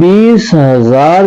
20,000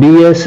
BS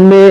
MA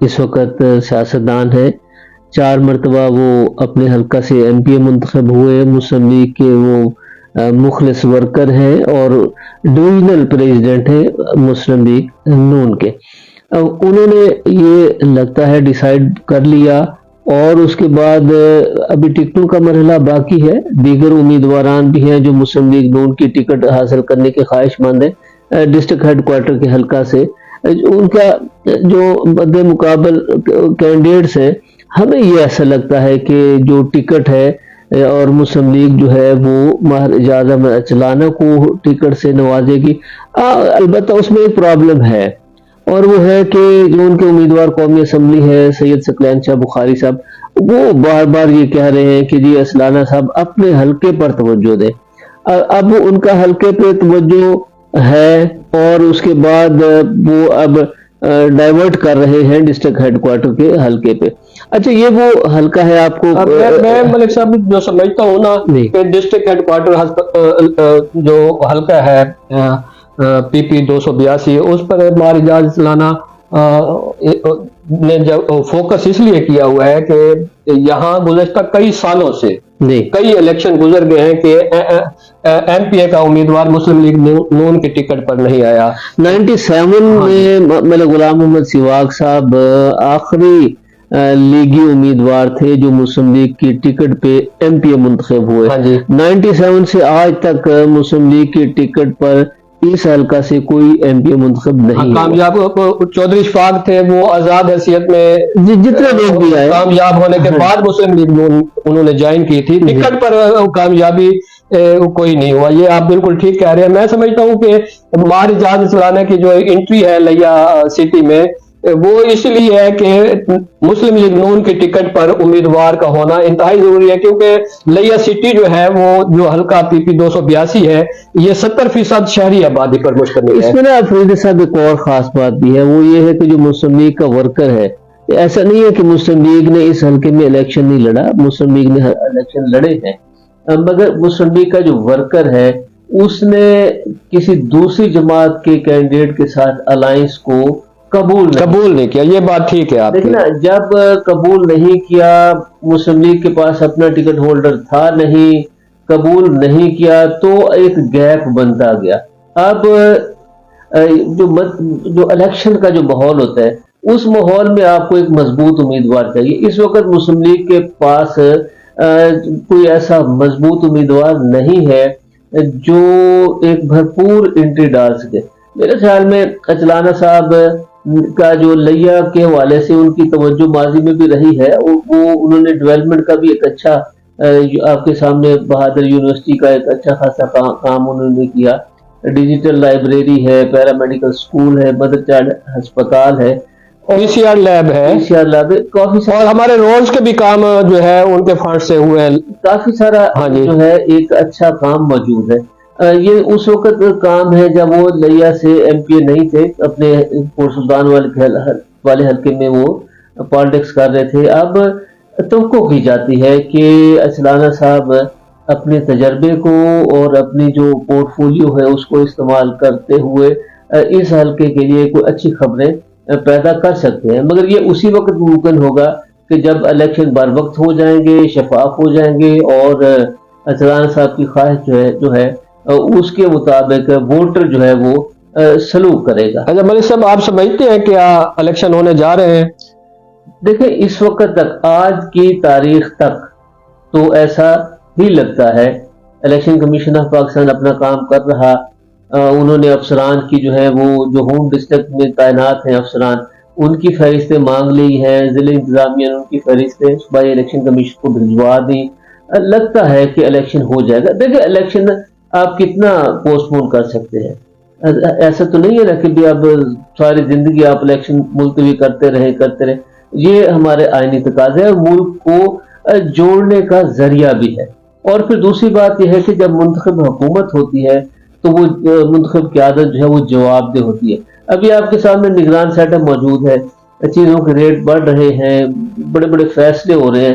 اس وقت سیاستدان ہیں. 4 مرتبہ وہ اپنے حلقہ سے ایم پی اے منتخب ہوئے. مسلم لیگ کے وہ مخلص ورکر ہیں اور ڈویژنل پریزیڈنٹ ہیں مسلم لیگ نون کے. انہوں نے یہ لگتا ہے ڈیسائیڈ کر لیا اور اس کے بعد ابھی ٹکٹوں کا مرحلہ باقی ہے. دیگر امیدواران بھی ہیں جو مسلم لیگ نون کی ٹکٹ حاصل کرنے کے خواہش مند ہیں ڈسٹرکٹ ہیڈ کوارٹر کے حلقہ سے. ان کا جو مد مقابل کینڈیڈیٹس ہیں ہمیں یہ ایسا لگتا ہے کہ جو ٹکٹ ہے اور مسلم لیگ جو ہے وہ ماہر اعظم اچلانہ کو ٹکٹ سے نوازے گی. البتہ اس میں ایک پرابلم ہے اور وہ ہے کہ جو ان کے امیدوار قومی اسمبلی ہے سید ثقلین شاہ بخاری صاحب وہ بار بار یہ کہہ رہے ہیں کہ جی اچلانہ صاحب اپنے حلقے پر توجہ دیں. اب ان کا حلقے پہ توجہ ہے اور اس کے بعد وہ اب ڈائیورٹ کر رہے ہیں ڈسٹرکٹ ہیڈ کوارٹر کے حلقے پہ. اچھا یہ وہ حلقہ ہے آپ کو میں ملک صاحب جو سمجھتا ہوں نا کہ ڈسٹرکٹ ہیڈ کوارٹر جو حلقہ ہے پی پی 282 اس پر ماہر اعجاز اچلانہ نے جب فوکس اس لیے کیا ہوا ہے کہ یہاں گزشتہ کئی سالوں سے کئی الیکشن گزر گئے ہیں کہ ایم پی اے کا امیدوار مسلم لیگ نون کی ٹکٹ پر نہیں آیا. 97 میں ملک غلام محمد سواگ صاحب آخری لیگی امیدوار تھے جو مسلم لیگ کی ٹکٹ پہ ایم پی اے منتخب ہوئے. 97 سے آج تک مسلم لیگ کی ٹکٹ پر اس حلقہ سے کوئی ایم پی اے منتخب نہیں کامیاب. چودھری اشفاق تھے وہ آزاد حیثیت میں جتنے لوگ بھی آئے کامیاب ہونے کے بعد مسلم لیگ انہوں نے جوائن کی تھی. ٹکٹ پر کامیابی کوئی نہیں ہوا. یہ آپ بالکل ٹھیک کہہ رہے ہیں. میں سمجھتا ہوں کہ ماہر اعجاز اچلانہ کی جو انٹری ہے لیا سٹی میں وہ اس لیے ہے کہ مسلم لیگ نون کی ٹکٹ پر امیدوار کا ہونا انتہائی ضروری ہے کیونکہ لیا سٹی جو ہے وہ جو حلقہ پی پی 282 ہے یہ 70% شہری آبادی پر مشتمل ہے. اس میں نا فرید صاحب ایک اور خاص بات بھی ہے وہ یہ ہے کہ جو مسلم لیگ کا ورکر ہے ایسا نہیں ہے کہ مسلم لیگ نے اس حلقے میں الیکشن نہیں لڑا. مسلم لیگ نے الیکشن لڑے ہیں مگر مسلم لیگ کا جو ورکر ہے اس نے کسی دوسری جماعت کے کینڈیڈیٹ کے ساتھ الائنس کو قبول نہیں کیا. یہ بات ٹھیک ہے. آپ دیکھیں نا جب قبول نہیں کیا مسلم لیگ کے پاس اپنا ٹکٹ ہولڈر تھا نہیں قبول نہیں کیا تو ایک گیپ بنتا گیا. اب جو الیکشن کا جو ماحول ہوتا ہے اس ماحول میں آپ کو ایک مضبوط امیدوار چاہیے. اس وقت مسلم لیگ کے پاس کوئی ایسا مضبوط امیدوار نہیں ہے جو ایک بھرپور انٹری ڈال سکے. میرے خیال میں اچلانہ صاحب کا جو لیا کے حوالے سے ان کی توجہ ماضی میں بھی رہی ہے وہ انہوں نے ڈیولپمنٹ کا بھی ایک اچھا آپ کے سامنے بہادر یونیورسٹی کا ایک اچھا خاصا کام انہوں نے کیا. ڈیجیٹل لائبریری ہے پیرا میڈیکل سکول ہے مدر چائلڈ ہسپتال ہے پی سی آر لیب ہے کافی اور ہمارے رولز کے بھی کام جو ہے ان کے فنڈ سے ہوئے ہیں. کافی سارا جو ہے ایک اچھا کام موجود ہے. یہ اس وقت کام ہے جب وہ لیا سے ایم پی اے نہیں تھے اپنے پور سلطان والے حلقے میں وہ پالیٹکس کر رہے تھے. اب توقع کی جاتی ہے کہ اچلانہ صاحب اپنے تجربے کو اور اپنی جو پورٹ فولیو ہے اس کو استعمال کرتے ہوئے اس حلقے کے لیے کوئی اچھی خبریں پیدا کر سکتے ہیں. مگر یہ اسی وقت ممکن ہوگا کہ جب الیکشن بر وقت ہو جائیں گے شفاف ہو جائیں گے اور اچلانہ صاحب کی خواہش جو ہے اس کے مطابق ووٹر جو ہے وہ سلوک کرے گا. اچھا ملک صاحب آپ سمجھتے ہیں کیا الیکشن ہونے جا رہے ہیں؟ دیکھیں اس وقت تک آج کی تاریخ تک تو ایسا ہی لگتا ہے. الیکشن کمیشن آف پاکستان اپنا کام کر رہا. انہوں نے افسران کی جو ہے وہ جو ہوم ڈسٹرکٹ میں تعینات ہیں افسران ان کی فہرستیں مانگ لی ہیں. ضلع انتظامیہ نے ان کی فہرستیں صوبائی الیکشن کمیشن کو بھجوا دی. لگتا ہے کہ الیکشن ہو جائے گا. دیکھیں الیکشن آپ کتنا پوسٹ پون کر سکتے ہیں. ایسا تو نہیں ہے نا کہ بھی اب ساری زندگی آپ الیکشن ملتوی کرتے رہے. یہ ہمارے آئینی تقاضے ہے ملک کو جوڑنے کا ذریعہ بھی ہے. اور پھر دوسری بات یہ ہے کہ جب منتخب حکومت ہوتی ہے تو وہ منتخب قیادت جو ہے وہ جواب دہ ہوتی ہے. ابھی آپ کے سامنے نگران سیٹ اپ موجود ہے. چیزوں کے ریٹ بڑھ رہے ہیں بڑے بڑے فیصلے ہو رہے ہیں.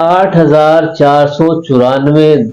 8,494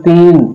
3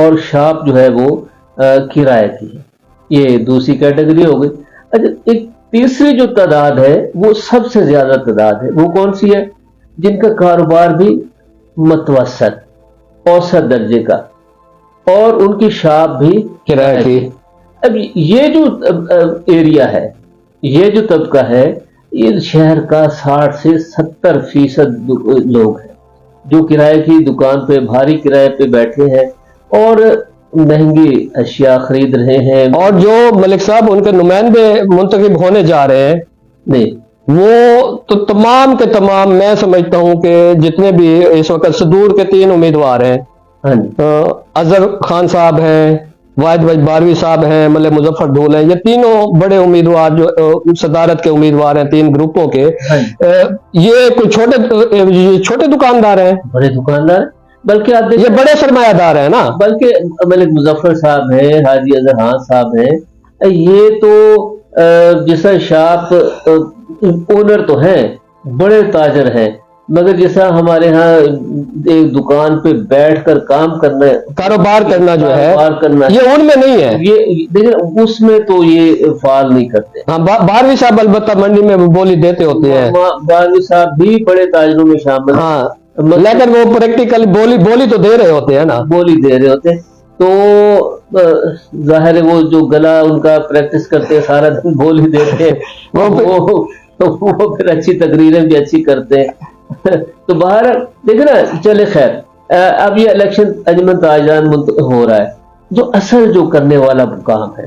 اور شاپ جو ہے وہ کرائے کی ہے. یہ دوسری کیٹیگری ہو گئی. اچھا ایک تیسری جو تعداد ہے وہ سب سے زیادہ تعداد ہے، وہ کون سی ہے؟ جن کا کاروبار بھی متوسط اوسط درجے کا اور ان کی شاپ بھی کرایہ کی. اب یہ جو ایریا ہے، یہ جو طبقہ ہے، یہ شہر کا 60 سے 70% لوگ ہیں جو کرائے کی دکان پہ بھاری کرائے پہ بیٹھے ہیں اور مہنگی اشیاء خرید رہے ہیں. اور جو ملک صاحب ان کے نمائندے منتخب ہونے جا رہے ہیں نہیں وہ تو تمام کے تمام، میں سمجھتا ہوں کہ جتنے بھی اس وقت صدور کے 3 امیدوار ہیں، ہاں جی اظہر خان صاحب ہیں، واحد وحید باروی صاحب ہیں، ملک مظفر ڈھول ہیں، یہ تینوں بڑے امیدوار جو صدارت کے امیدوار ہیں 3 گروپوں کے. یہ کوئی چھوٹے دکاندار ہیں، بڑے دکاندار، بلکہ آپ یہ بڑے سرمایہ دار ہیں نا. بلکہ ملک مظفر صاحب ہیں، حاجی اظہر خان صاحب ہیں، یہ تو جیسا شاپ اونر تو ہیں، بڑے تاجر ہیں، مگر جیسا ہمارے ہاں ایک دکان پہ بیٹھ کر کام کرنا، کاروبار کرنا جو ہے کاروبار کرنا، یہ ان میں نہیں ہے. یہ دیکھیں اس میں تو یہ فعال نہیں کرتے. ہاں باروی صاحب البتہ منڈی میں بولی دیتے ہوتے ہیں، باروی صاحب بھی بڑے تاجروں میں شامل ہیں. ہاں لیکن وہ پریکٹیکل بولی تو دے رہے ہوتے ہیں نا. بولی دے رہے ہوتے ہیں تو ظاہر ہے وہ جو گلا ان کا پریکٹس کرتے ہیں سارا دن بولی دیتے ہیں وہ پھر اچھی تقریریں بھی اچھی کرتے ہیں. تو باہر دیکھیں نا، چلے خیر. اب یہ الیکشن انجمن تاجران ہو رہا ہے. جو اصل جو کرنے والا کام ہے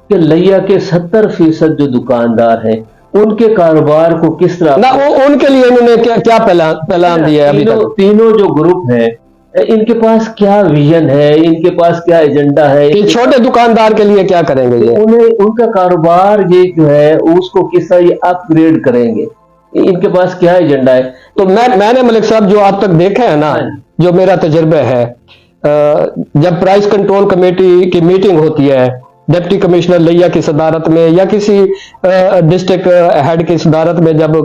کہ لیا کے 70% جو دکاندار ہیں ان کے کاروبار کو کس طرح نہ ان کے لیے انہوں نے کیا پلان دیا ہے ابھی تک؟ تینوں جو گروپ ہیں ان کے پاس کیا ویژن ہے، ان کے پاس کیا ایجنڈا ہے، چھوٹے دکاندار کے لیے کیا کریں گے؟ یہ ان کا کاروبار یہ جو ہے اس کو کس طرح یہ اپ گریڈ کریں گے، ان کے پاس کیا ایجنڈا ہے. تو میں نے ملک صاحب جو آپ تک دیکھا ہے نا، جو میرا تجربہ ہے، جب پرائس کنٹرول کمیٹی کی میٹنگ ہوتی ہے ڈپٹی کمشنر لیا کی صدارت میں یا کسی ڈسٹرکٹ ہیڈ کی صدارت میں، جب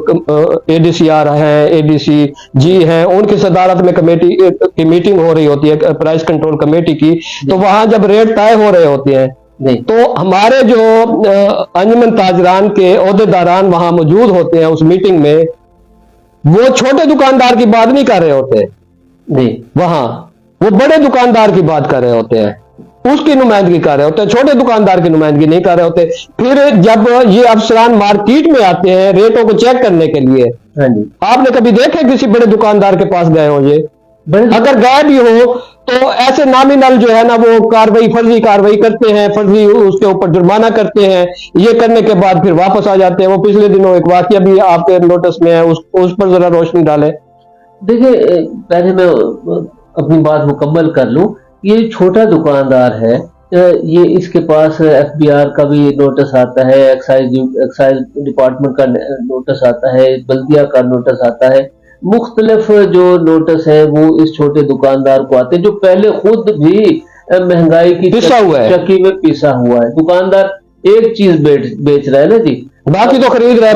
اے ڈی سی آر ہیں، اے ڈی سی جی ہیں، ان کی صدارت میں کمیٹی کی میٹنگ ہو رہی ہوتی ہے پرائس کنٹرول کمیٹی کی، تو وہاں جب ریٹ طے ہو رہے ہوتے ہیں تو ہمارے جو انجمن تاجران کے عہدیداران وہاں موجود ہوتے ہیں اس میٹنگ میں، وہ چھوٹے دکاندار کی بات نہیں کر رہے ہوتے، وہاں وہ بڑے دکاندار کی بات کر رہے ہوتے ہیں، اس کی نمائندگی کر رہے ہوتے ہیں، چھوٹے دکاندار کی نمائندگی نہیں کر رہے ہوتے. پھر جب یہ افسران مارکیٹ میں آتے ہیں ریٹوں کو چیک کرنے کے لیے، آپ نے کبھی دیکھے کسی بڑے دکاندار کے پاس گئے ہوں؟ یہ اگر گئے بھی ہو تو ایسے نامینل جو ہے نا وہ فرضی کاروائی کرتے ہیں، فرضی اس کے اوپر جرمانہ کرتے ہیں، یہ کرنے کے بعد پھر واپس آ جاتے ہیں. وہ پچھلے دنوں ایک واقعہ بھی آپ کے نوٹس میں ہے، اس پر ذرا روشنی ڈالیں. دیکھیں پہلے میں اپنی بات مکمل کر لوں. یہ چھوٹا دکاندار ہے، یہ اس کے پاس ایف بی آر کا بھی نوٹس آتا ہے، ایکسائز ڈپارٹمنٹ کا نوٹس آتا ہے، بلدیہ کا نوٹس آتا ہے، مختلف جو نوٹس ہیں وہ اس چھوٹے دکاندار کو آتے ہیں جو پہلے خود بھی مہنگائی کی چکی میں پیسا ہوا ہے. دکاندار ایک چیز بیچ رہا ہے نا جی، باقی تو خرید رہا ہے،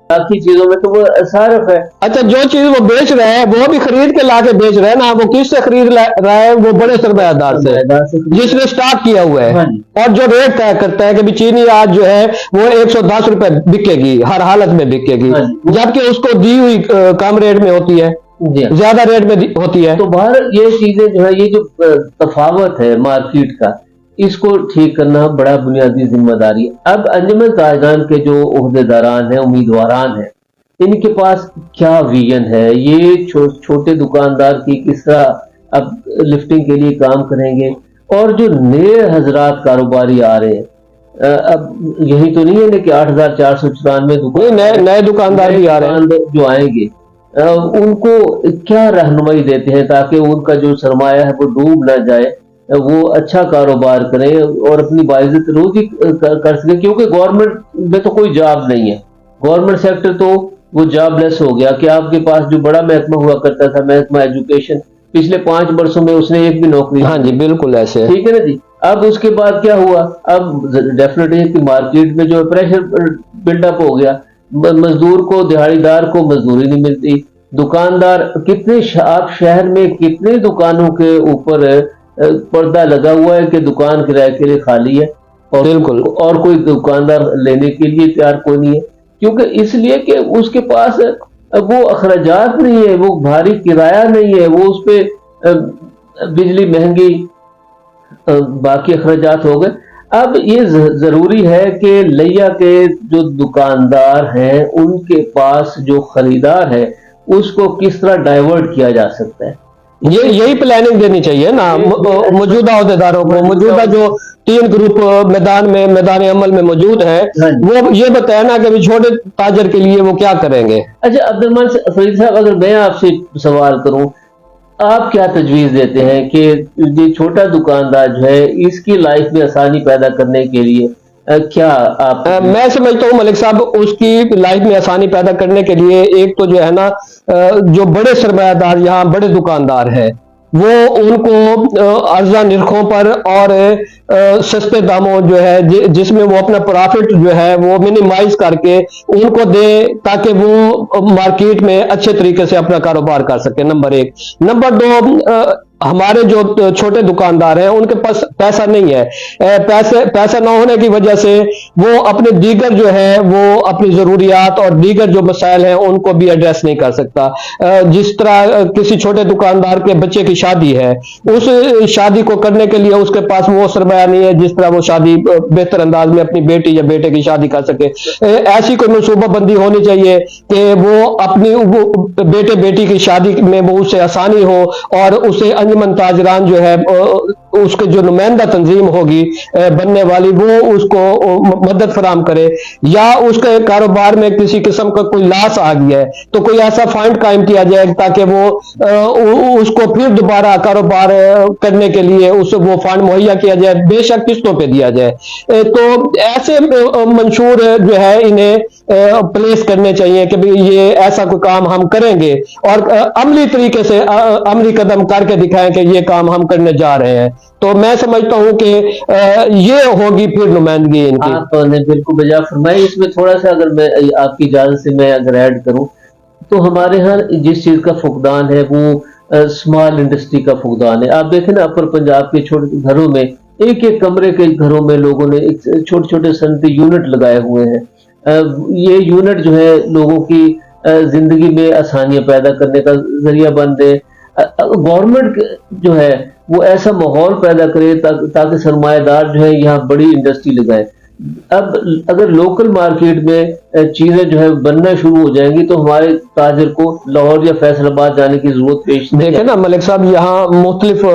باقی چیزوں میں تو وہ صارف ہے. اچھا جو چیز وہ بیچ رہے ہیں وہ بھی خرید کے لا کے بیچ رہے ہیں نا، وہ کس سے خرید رہا ہے؟ وہ بڑے سرمایہ دار سے جس نے سٹارٹ کیا ہوا ہے. اور جو ریٹ طے کرتا ہے کہ چینی آج جو ہے وہ 110 روپے بکے گی، ہر حالت میں بکے گی، جبکہ اس کو دی ہوئی کم ریٹ میں ہوتی ہے، زیادہ ریٹ میں ہوتی ہے. تو باہر یہ چیزیں جو ہے، یہ جو تفاوت ہے مارکیٹ کا، اس کو ٹھیک کرنا بڑا بنیادی ذمہ داری ہے. اب انجمن تاجران کے جو عہدیداران ہیں، امیدواران ہیں، ان کے پاس کیا ویژن ہے، یہ چھوٹے دکاندار کی کس طرح اب لفٹنگ کے لیے کام کریں گے. اور جو نئے حضرات کاروباری آ رہے ہیں، اب یہی تو نہیں ہے کہ 8,494 نئے دکاندار بھی آ رہے ہیں جو آئیں گے، ان کو کیا رہنمائی دیتے ہیں تاکہ ان کا جو سرمایہ ہے وہ ڈوب نہ جائے، وہ اچھا کاروبار کریں اور اپنی باعزت روزی کر سکیں. کیونکہ گورنمنٹ میں تو کوئی جاب نہیں ہے، گورنمنٹ سیکٹر تو وہ جاب لیس ہو گیا. کہ آپ کے پاس جو بڑا محکمہ ہوا کرتا تھا، محکمہ ایجوکیشن، پچھلے 5 برسوں میں اس نے ایک بھی نوکری، ہاں جی بالکل ایسے، ٹھیک ہے نا جی. اب اس کے بعد کیا ہوا؟ اب ڈیفینیٹلی کہ مارکیٹ میں جو پریشر بلڈ اپ ہو گیا، مزدور کو، دہاڑی دار کو مزدوری نہیں ملتی. دکاندار کتنے، آپ شہر میں کتنے دکانوں کے اوپر پردہ لگا ہوا ہے کہ دکان کرائے کے لیے خالی ہے اور بالکل اور کوئی دکاندار لینے کے لیے تیار کوئی نہیں ہے، کیونکہ اس لیے کہ اس کے پاس وہ اخراجات نہیں ہے، وہ بھاری کرایہ نہیں ہے، وہ اس پہ بجلی مہنگی، باقی اخراجات ہو گئے۔ اب یہ ضروری ہے کہ لیا کے جو دکاندار ہیں ان کے پاس جو خریدار ہے اس کو کس طرح ڈائیورٹ کیا جا سکتا ہے، یہی پلاننگ دینی چاہیے نا موجودہ عہدیداروں کو۔ موجودہ جو 3 گروپ میدان عمل میں موجود ہے وہ یہ بتائیں نا کہ چھوٹے تاجر کے لیے وہ کیا کریں گے۔ اچھا عبد الرحمان فرید صاحب، اگر میں آپ سے سوال کروں، آپ کیا تجویز دیتے ہیں کہ یہ چھوٹا دکاندار جو ہے اس کی لائف میں آسانی پیدا کرنے کے لیے کیا آپ؟ میں سمجھتا ہوں ملک صاحب اس کی لائف میں آسانی پیدا کرنے کے لیے ایک تو جو ہے نا جو بڑے سرمایہ دار یہاں بڑے دکاندار ہیں وہ ان کو ارزاں نرخوں پر اور سستے داموں جو ہے جس میں وہ اپنا پرافٹ جو ہے وہ منیمائز کر کے ان کو دیں تاکہ وہ مارکیٹ میں اچھے طریقے سے اپنا کاروبار کر سکے، نمبر 1۔ نمبر 2، ہمارے جو چھوٹے دکاندار ہیں ان کے پاس پیسہ نہیں ہے، پیسہ نہ ہونے کی وجہ سے وہ اپنے دیگر جو ہے وہ اپنی ضروریات اور دیگر جو مسائل ہیں ان کو بھی ایڈریس نہیں کر سکتا۔ جس طرح کسی چھوٹے دکاندار کے بچے کی شادی ہے، اس شادی کو کرنے کے لیے اس کے پاس وہ سرمایہ نہیں ہے جس طرح وہ شادی بہتر انداز میں اپنی بیٹی یا بیٹے کی شادی کر سکے۔ ایسی کوئی منصوبہ بندی ہونی چاہیے کہ وہ اپنی بیٹے بیٹی کی شادی میں وہ اسے آسانی ہو اور اسے انجمن تاجران جو ہے اس کے جو نمائندہ تنظیم ہوگی بننے والی وہ اس کو مدد فراہم کرے، یا اس کے کاروبار میں کسی قسم کا کوئی لاس آ گیا ہے تو کوئی ایسا فنڈ قائم کیا جائے تاکہ وہ اس کو پھر دوبارہ کاروبار کرنے کے لیے وہ فنڈ مہیا کیا جائے، بے شک قسطوں پہ دیا جائے۔ تو ایسے منشور جو ہے انہیں پلیس کرنے چاہیے کہ یہ ایسا کوئی کام ہم کریں گے اور عملی طریقے سے عملی قدم کر کے دکھائیں کہ یہ کام ہم کرنے جا رہے ہیں۔ تو میں سمجھتا ہوں کہ یہ ہوگی پھر نمائندگی ان کی۔ آپ نے بالکل بجا فرمائی۔ اس میں تھوڑا سا اگر میں آپ کی اجازت سے میں اگر ایڈ کروں تو ہمارے ہاں جس چیز کا فقدان ہے وہ اسمال انڈسٹری کا فقدان ہے۔ آپ دیکھیں نا اپر پنجاب کے چھوٹے گھروں میں ایک ایک کمرے کے گھروں میں لوگوں نے چھوٹے چھوٹے صنعتی یونٹ لگائے ہوئے ہیں۔ یہ یونٹ جو ہے لوگوں کی زندگی میں آسانیاں پیدا کرنے کا ذریعہ بن دے۔ گورنمنٹ جو ہے وہ ایسا ماحول پیدا کرے تاکہ سرمایہ دار جو ہے یہاں بڑی انڈسٹری لگائے۔ اب اگر لوکل مارکیٹ میں چیزیں جو ہے بننا شروع ہو جائیں گی تو ہمارے تاجر کو لاہور یا فیصل آباد جانے کی ضرورت پیش نہیں ہے۔ دیکھیں نا ملک صاحب یہاں مختلف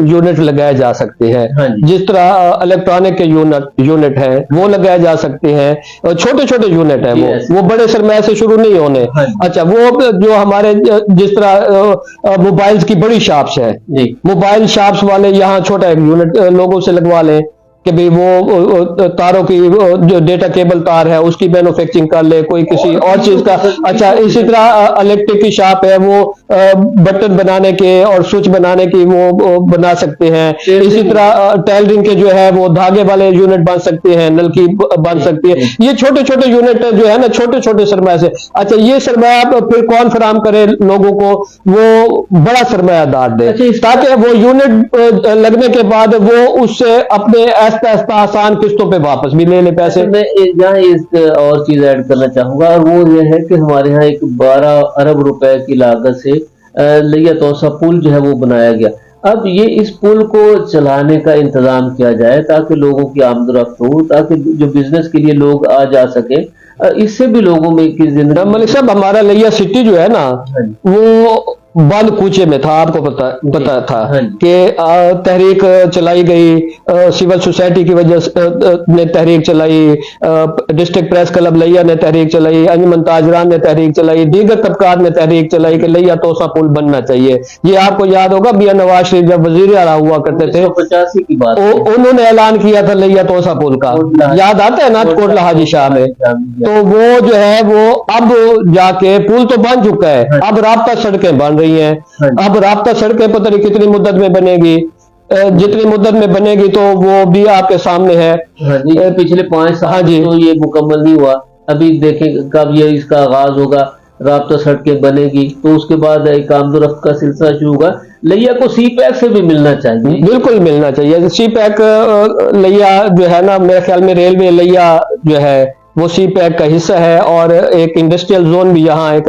یونٹ لگائے جا سکتے ہیں، جس طرح الیکٹرانک کے یونٹ ہیں وہ لگائے جا سکتے ہیں، چھوٹے چھوٹے یونٹ ہیں وہ بڑے سرمایہ سے شروع نہیں ہونے۔ اچھا وہ جو ہمارے جس طرح موبائلز کی بڑی شاپس ہیں، موبائل شاپس والے یہاں چھوٹا ایک یونٹ لوگوں سے لگوا لیں کہ بھی وہ تاروں کی جو ڈیٹا کیبل تار ہے اس کی مینوفیکچرنگ کر لے، کوئی کسی اور چیز کا۔ اچھا اسی طرح الیکٹرک کی شاپ ہے وہ بٹن بنانے کے اور سوئچ بنانے کی وہ بنا سکتے ہیں۔ اسی طرح ٹیلرنگ کے جو ہے وہ دھاگے والے یونٹ بن سکتے ہیں، نلکی بن سکتی ہے۔ یہ چھوٹے چھوٹے یونٹ جو ہے نا چھوٹے چھوٹے سرمایہ سے۔ اچھا یہ سرمایہ پھر کون فراہم کرے لوگوں کو؟ وہ بڑا سرمایہ دار دے تاکہ وہ یونٹ لگنے کے بعد وہ اس سے اپنے آہستہ آہستہ آسان قسطوں پہ واپس بھی لے لے پیسے۔ میں یہاں ایک اور چیز ایڈ کرنا چاہوں گا، اور وہ یہ ہے کہ ہمارے ہاں ایک 12 ارب روپے کی لاگت سے لیا توسا پل جو ہے وہ بنایا گیا۔ اب یہ اس پل کو چلانے کا انتظام کیا جائے تاکہ لوگوں کی آمد و رفت ہو، تاکہ جو بزنس کے لیے لوگ آ جا سکیں، اس سے بھی لوگوں میں کی زندگی۔ ملک صاحب ہمارا لیا سٹی جو ہے نا وہ بند کوچے میں تھا، آپ کو پتا تھا کہ تحریک چلائی گئی، سول سوسائٹی کی وجہ نے تحریک چلائی، ڈسٹرکٹ پریس کلب لیا نے تحریک چلائی، انجمن تاجران نے تحریک چلائی، دیگر طبقات نے تحریک چلائی کہ لیا توسا پل بننا چاہیے۔ یہ آپ کو یاد ہوگا میاں نواز شریف جب وزیر اعلیٰ ہوا کرتے تھے 1985 کی بات، انہوں نے اعلان کیا تھا لیا توسا پل کا، یاد آتا ہے نا کوٹلہ حاجی شاہ میں؟ تو وہ جو ہے وہ اب جا کے پل تو بن چکا ہے، اب رابطہ سڑکیں بن رہی ہیں۔ اب رابطہ سڑکیں پتہ نہیں کتنی مدت میں بنے گی، جتنی مدت میں بنے گی تو وہ بھی آپ کے سامنے ہے۔ پچھلے 5 سال تو یہ مکمل نہیں ہوا، ابھی دیکھیں کب یہ اس کا آغاز ہوگا۔ رابطہ سڑکیں بنے گی تو اس کے بعد ایک آمد و رفت کا سلسلہ شروع ہوگا. لیا کو سی پیک سے بھی ملنا چاہیے. بالکل ملنا چاہیے. سی پیک لیا جو ہے نا میرے خیال میں ریلوے لیا جو ہے وہ سی پیک کا حصہ ہے, اور ایک انڈسٹریل زون بھی یہاں ایک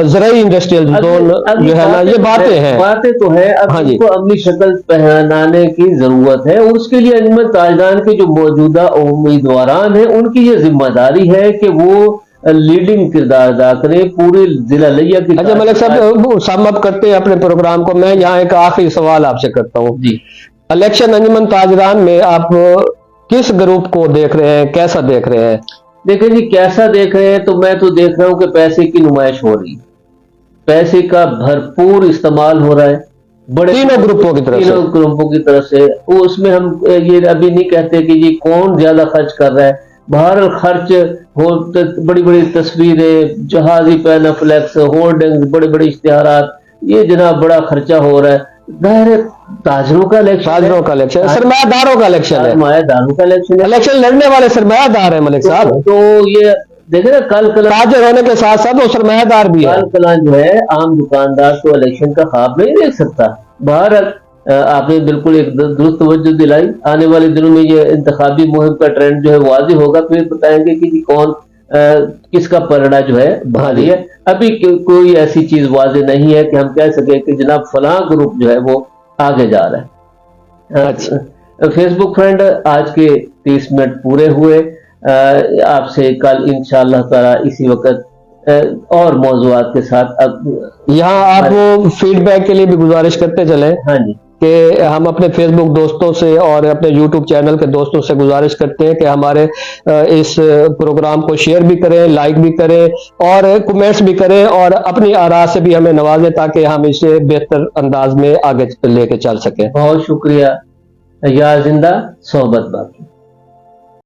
زرعی انڈسٹریل زون جو ہے نا, یہ باتیں تو ہے. اب اس کو عملی شکل پہنانے کی ضرورت ہے, اور اس کے لیے انجمن تاجداران کے جو موجودہ امیدواران ہیں ان کی یہ ذمہ داری ہے کہ وہ لیڈنگ کردار ادا کریں پورے ضلع لیا کی. اچھا ملک صاحب, سم اپ کرتے ہیں اپنے پروگرام کو, میں یہاں ایک آخری سوال آپ سے کرتا ہوں. جی, الیکشن انجمن تاجران میں آپ کس گروپ کو دیکھ رہے ہیں, کیسا دیکھ رہے ہیں؟ دیکھیں جی, کیسا دیکھ رہے ہیں تو میں تو دیکھ رہا ہوں کہ پیسے کی نمائش ہو رہی ہے, پیسے کا بھرپور استعمال ہو رہا ہے بڑے تینوں گروپوں کی طرف سے. اس میں ہم یہ ابھی نہیں کہتے کہ یہ کون زیادہ خرچ کر رہا ہے. بہرحال خرچ ہو, بڑی بڑی تصویریں, جہازی پین فلیکس, ہورڈنگ, بڑے بڑے اشتہارات, یہ جناب بڑا خرچہ ہو رہا ہے. ظاہر تاجروں کا الیکشن, سرمایہ داروں کا الیکشن ہے. الیکشن لڑنے والے سرمایہ دار ہیں ملک صاحب. تو یہ دیکھیں نا, کل تاجر ہونے کے ساتھ ساتھ وہ سرمایہ دار بھی ہے. کل کلاں جو ہے عام دکاندار تو الیکشن کا خواب نہیں دیکھ سکتا. بہرحال آپ نے بالکل ایک درست توجہ دلائی. آنے والے دنوں میں یہ انتخابی مہم کا ٹرینڈ جو ہے واضح ہوگا, پھر بتائیں گے کہ کون کس کا پلڑا جو ہے بھاری ہے. ابھی کوئی ایسی چیز واضح نہیں ہے کہ ہم کہہ سکیں کہ جناب فلاں گروپ جو ہے وہ آگے جا رہا ہے. اچھا فیس بک فرینڈ, آج کے 30 منٹ پورے ہوئے. آپ سے کل انشاءاللہ تعالی اسی وقت اور موضوعات کے ساتھ. یہاں آپ فیڈ بیک کے لیے بھی گزارش کرتے چلیں. ہاں جی, کہ ہم اپنے فیس بک دوستوں سے اور اپنے یوٹیوب چینل کے دوستوں سے گزارش کرتے ہیں کہ ہمارے اس پروگرام کو شیئر بھی کریں, لائک بھی کریں, اور کمنٹس بھی کریں, اور اپنی آراء سے بھی ہمیں نوازیں تاکہ ہم اسے بہتر انداز میں آگے لے کے چل سکیں. بہت شکریہ. یا زندہ صحبت باقی.